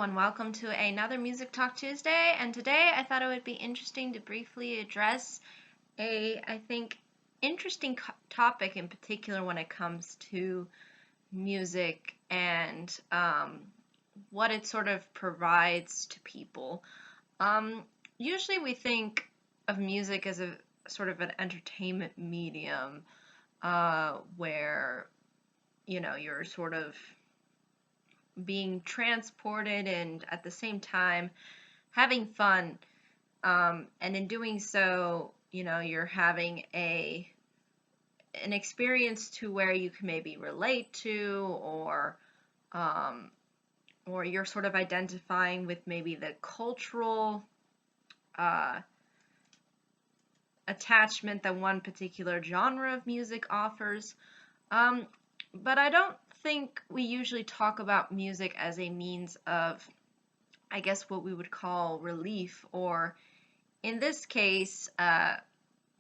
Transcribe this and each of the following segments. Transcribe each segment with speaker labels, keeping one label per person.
Speaker 1: everyone. Welcome to another Music Talk Tuesday. And today I thought it would be interesting to briefly address I think, interesting topic in particular when it comes to music and what it sort of provides to people. Usually we think of music as a sort of an entertainment medium where, you're sort of being transported and at the same time having fun. And in doing so, you're having an experience to where you can maybe relate to, or you're sort of identifying with maybe the cultural attachment that one particular genre of music offers. But I don't think we usually talk about music as a means of, I guess, what we would call relief, or in this case,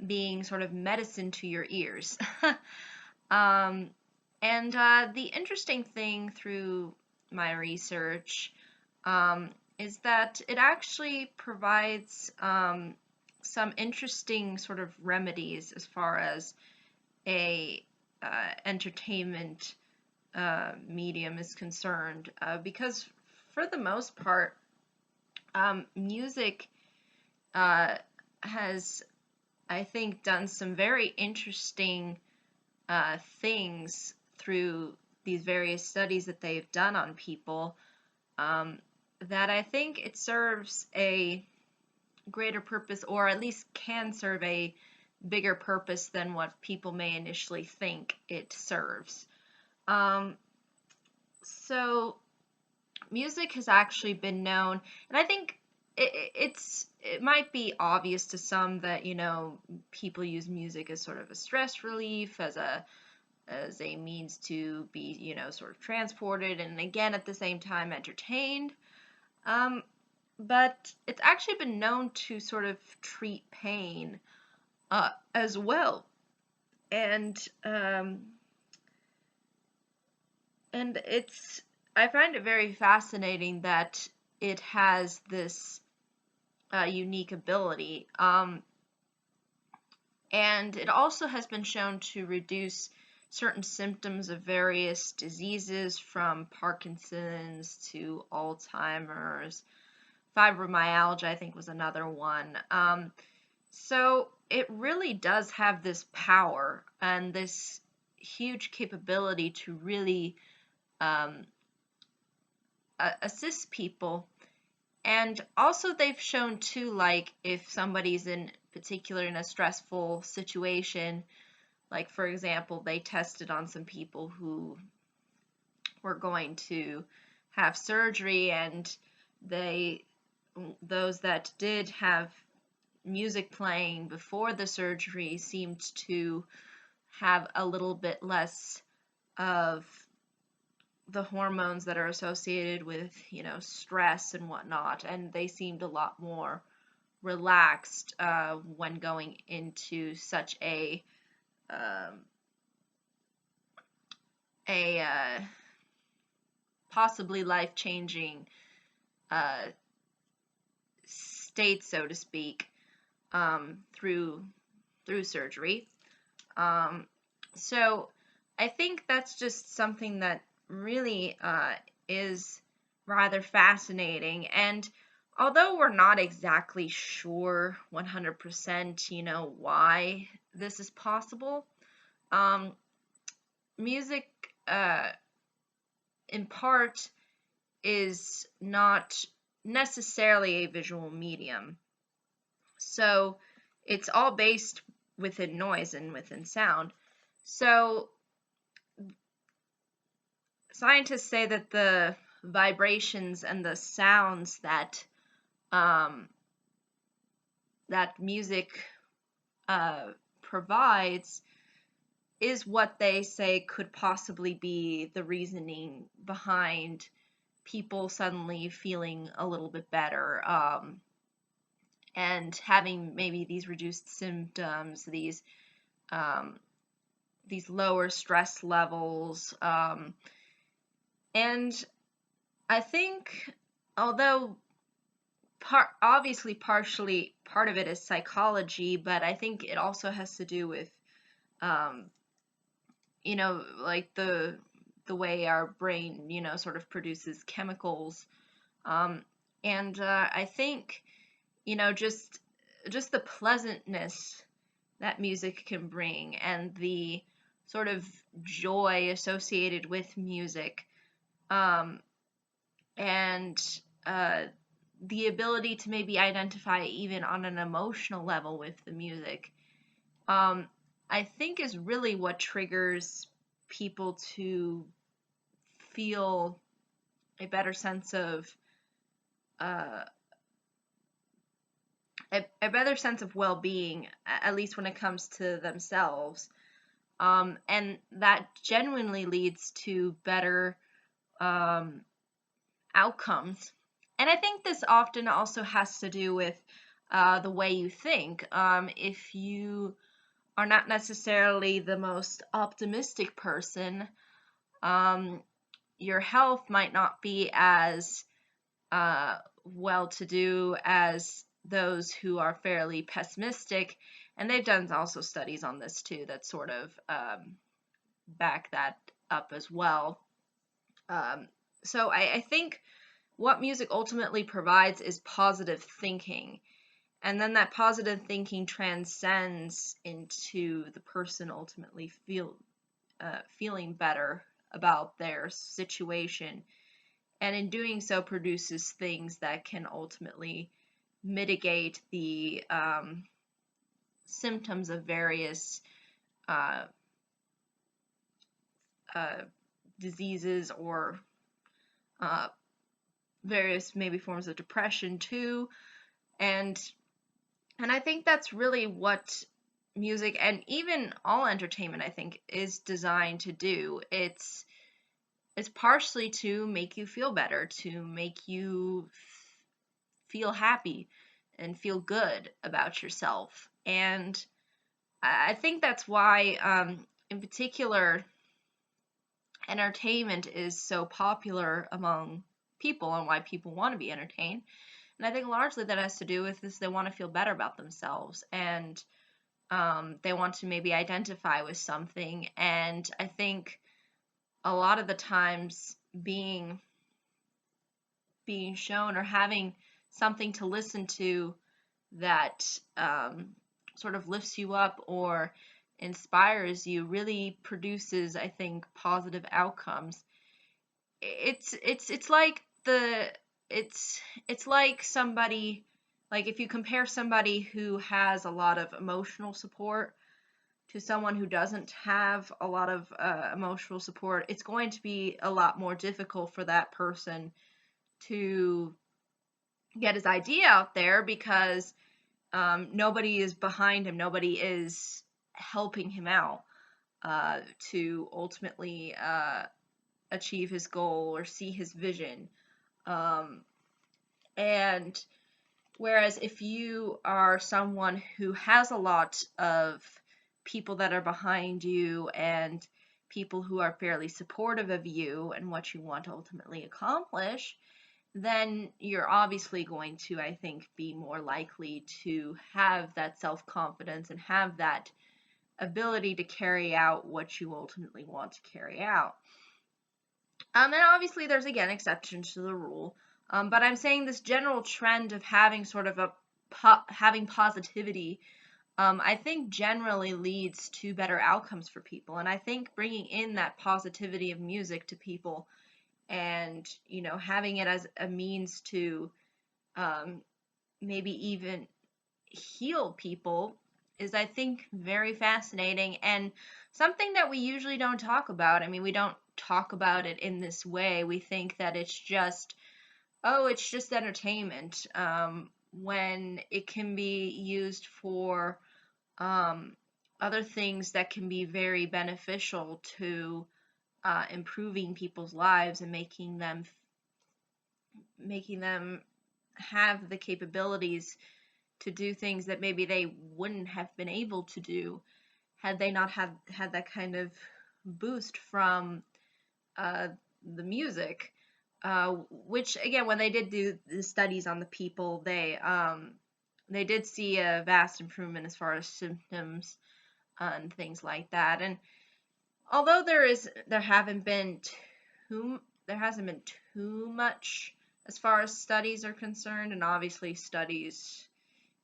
Speaker 1: being sort of medicine to your ears. The interesting thing through my research is that it actually provides some interesting sort of remedies as far as a entertainment medium is concerned, because for the most part, music has, I think, done some very interesting things through these various studies that they've done on people, that I think it serves a greater purpose, or at least can serve a bigger purpose than what people may initially think it serves. So music has actually been known, and I think it might be obvious to some that people use music as sort of a stress relief, as a means to be sort of transported, and again at the same time entertained. But it's actually been known to sort of treat pain as well, and I find it very fascinating that it has this unique ability. And it also has been shown to reduce certain symptoms of various diseases, from Parkinson's to Alzheimer's. Fibromyalgia, I think, was another one. So it really does have this power and this huge capability to really assist people. And also they've shown too, like if somebody's in particular in a stressful situation, like for example, they tested on some people who were going to have surgery, and those that did have music playing before the surgery seemed to have a little bit less of the hormones that are associated with, stress and whatnot, and they seemed a lot more relaxed when going into such a possibly life-changing state, so to speak, through surgery. So I think that's just something that really is rather fascinating. And although we're not exactly sure 100%, why this is possible, music in part is not necessarily a visual medium. So it's all based within noise and within sound. So scientists say that the vibrations and the sounds that that music provides is what they say could possibly be the reasoning behind people suddenly feeling a little bit better, and having maybe these reduced symptoms, these lower stress levels, and I think although partially part of it is psychology, but I think it also has to do with um, like the way our brain, sort of produces chemicals. Um, and I think, just the pleasantness that music can bring and the sort of joy associated with music, um, and uh, the ability to maybe identify even on an emotional level with the music, um, I think is really what triggers people to feel a better sense of uh, a better sense of well-being, at least when it comes to themselves, and that genuinely leads to better um, outcomes. And I think this often also has to do with the way you think. If you are not necessarily the most optimistic person, um, your health might not be as well to do as those who are fairly pessimistic. And they've done also studies on this too that sort of back that up as well. So I think what music ultimately provides is positive thinking. And then that positive thinking transcends into the person ultimately feeling better about their situation. And in doing so, produces things that can ultimately mitigate the symptoms of various uh, uh, diseases or uh, various maybe forms of depression too. And I think that's really what music and even all entertainment, I think, is designed to do. It's partially to make you feel better, to make you feel happy and feel good about yourself. And I think that's why, in particular, entertainment is so popular among people and why people want to be entertained. And I think largely that has to do with this: they want to feel better about themselves, and they want to maybe identify with something. And I think a lot of the times being shown or having something to listen to that sort of lifts you up or inspires you really produces, I think, positive outcomes. It's like it's like somebody, like if you compare somebody who has a lot of emotional support to someone who doesn't have a lot of emotional support, it's going to be a lot more difficult for that person to get his idea out there because nobody is behind him, nobody is helping him out to ultimately achieve his goal or see his vision. Um, and whereas if you are someone who has a lot of people that are behind you and people who are fairly supportive of you and what you want to ultimately accomplish, then you're obviously going to, I think, be more likely to have that self confidence and have that ability to carry out what you ultimately want to carry out. And obviously, there's again exceptions to the rule. But I'm saying this general trend of having sort of having positivity, I think generally leads to better outcomes for people. And I think bringing in that positivity of music to people and having it as a means to um, maybe even heal people is, I think, very fascinating and something that we usually don't talk about. I mean, we don't talk about it in this way. We think that it's just, oh, it's just entertainment, when it can be used for um, other things that can be very beneficial to improving people's lives and making them have the capabilities to do things that maybe they wouldn't have been able to do had they not had that kind of boost from uh, the music. which again, when they did do the studies on the people, they did see a vast improvement as far as symptoms and things like that. And although there hasn't been too much as far as studies are concerned, and obviously studies,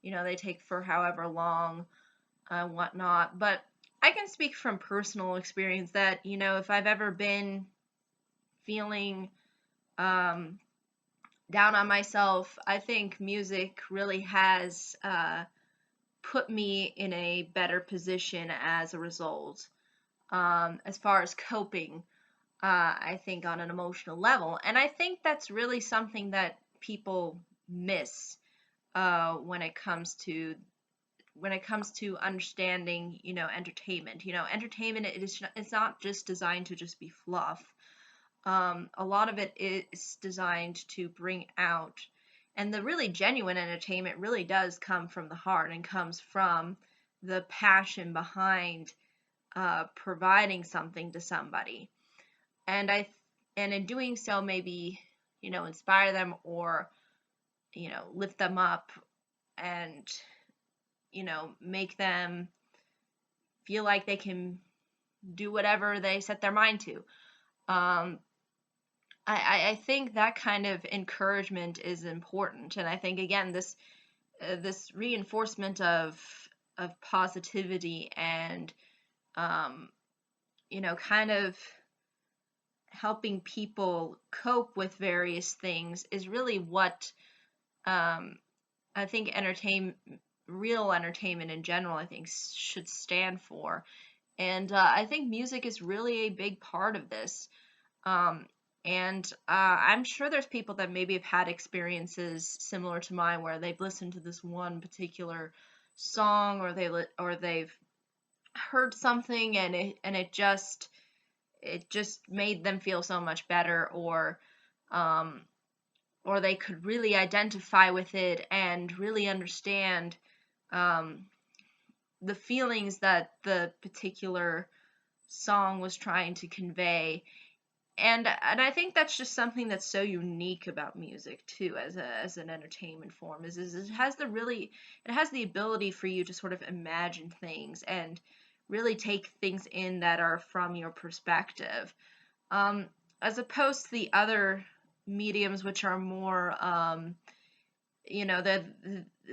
Speaker 1: they take for however long, whatnot. But I can speak from personal experience that, if I've ever been feeling um, down on myself, I think music really has put me in a better position as a result. As far as coping, I think on an emotional level. And I think that's really something that people miss when it comes to understanding, entertainment. Entertainment, it's not just designed to just be fluff. A lot of it is designed to bring out, and the really genuine entertainment really does come from the heart and comes from the passion behind providing something to somebody. And and in doing so, maybe, inspire them or, lift them up and, make them feel like they can do whatever they set their mind to. Um, I think that kind of encouragement is important, and I think again this reinforcement of positivity and kind of helping people cope with various things is really what I think real entertainment in general, I think should stand for. And I think music is really a big part of this. Um, and I'm sure there's people that maybe have had experiences similar to mine where they've listened to this one particular song, or they've heard something and it just made them feel so much better, um, or they could really identify with it and really understand um, the feelings that the particular song was trying to convey. And I think that's just something that's so unique about music too, as an entertainment form, is it has the ability for you to sort of imagine things and really take things in that are from your perspective, um, as opposed to the other mediums, which are more that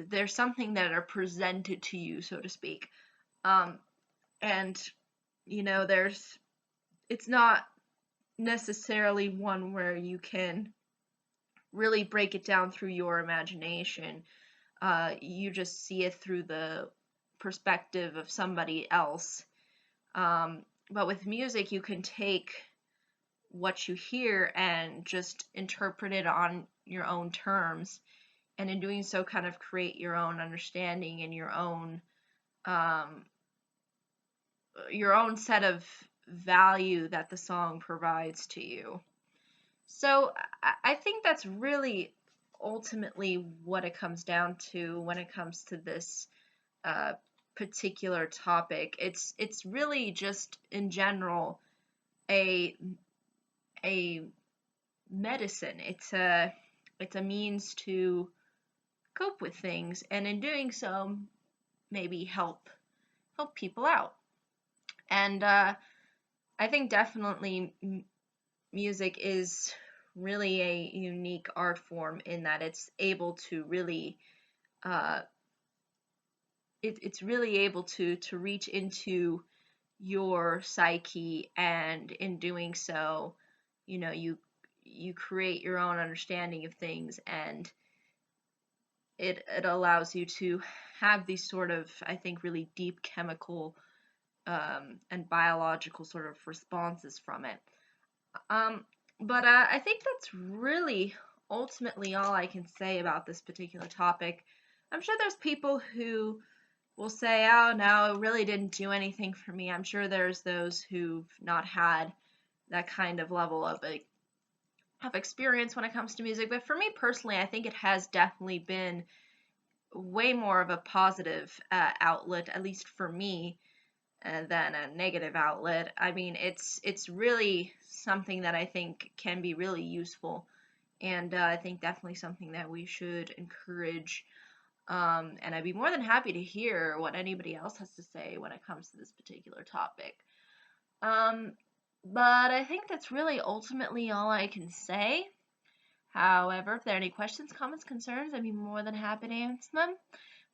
Speaker 1: there's something that are presented to you, so to speak. um, and there's it's not necessarily one where you can really break it down through your imagination. You just see it through the perspective of somebody else. But with music, you can take what you hear and just interpret it on your own terms, and in doing so, kind of create your own understanding and um, your own set of value that the song provides to you. So I think that's really ultimately what it comes down to when it comes to this uh, particular topic. It's really just in general a a medicine. It's a means to cope with things, and in doing so, maybe help people out. And I think definitely music is really a unique art form in that it's able to really uh, it's really able to reach into your psyche, and in doing so, you create your own understanding of things, and it allows you to have these sort of, I think, really deep chemical and biological sort of responses from it. Um, but I think that's really ultimately all I can say about this particular topic. I'm sure there's people who will say, oh, no, it really didn't do anything for me. I'm sure there's those who've not had that kind of level of experience when it comes to music. But for me personally, I think it has definitely been way more of a positive outlet, at least for me, than a negative outlet. I mean, it's really something that I think can be really useful and I think definitely something that we should encourage. And I'd be more than happy to hear what anybody else has to say when it comes to this particular topic. But I think that's really ultimately all I can say. However, if there are any questions, comments, concerns, I'd be more than happy to answer them.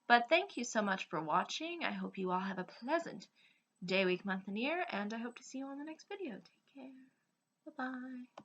Speaker 1: But thank you so much for watching. I hope you all have a pleasant day, week, month, and year, and I hope to see you on the next video. Take care. Bye-bye.